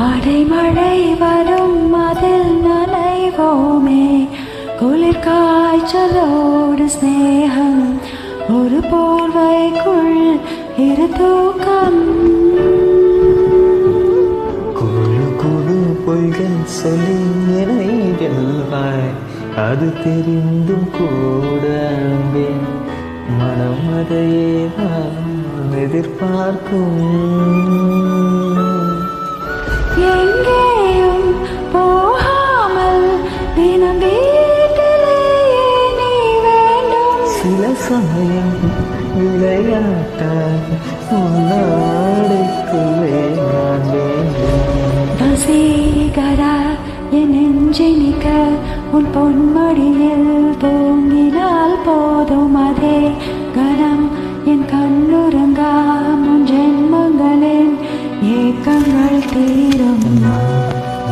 அடைமழை வரும் அதில் நனைவோமே, குளிர் காய்ச்சலோடு ஸ்நேகம், ஒரு போர்வைக்குள் இரு தூக்கம். குழு குழு பொய்கள் சொல்லி என்னை வெல்வாய், அது தெரிந்தும் கூட அன்பே மனம் அதையே நான் எதிர்பார்க்கும். எங்கேயும் போகாமல் தினம் வீட்டிலேயே நீ வேண்டும். சில சமயம் விளையாட்டாய் உன்னாடைக்குள்ளே நான் வேண்டும். வசீகரா என் நெஞ்சினிக்க உன் பொன்மடியில் தூங்கினால் போதும், அதே கரம் என் கண்ணுறங்கா முன் ஜென்மங்களின் ஏக்கங்கள் தீரும்.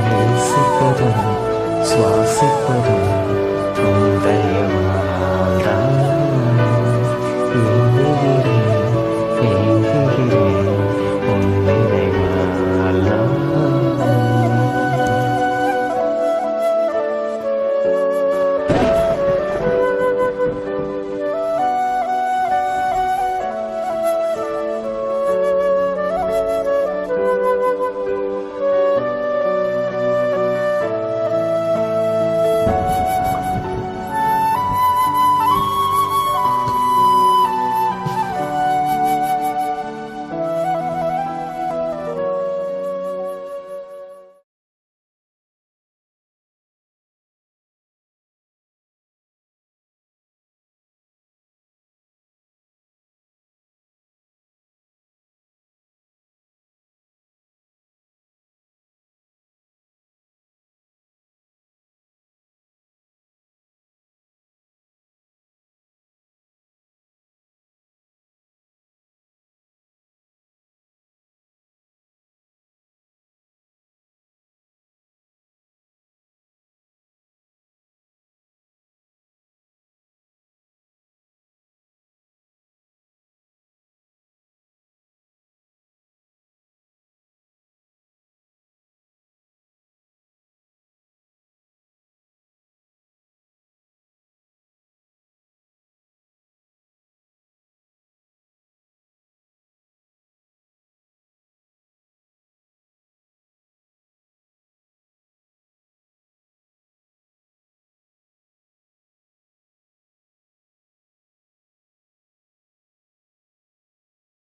நேசிப்பதும் சுவாசிப்பதும்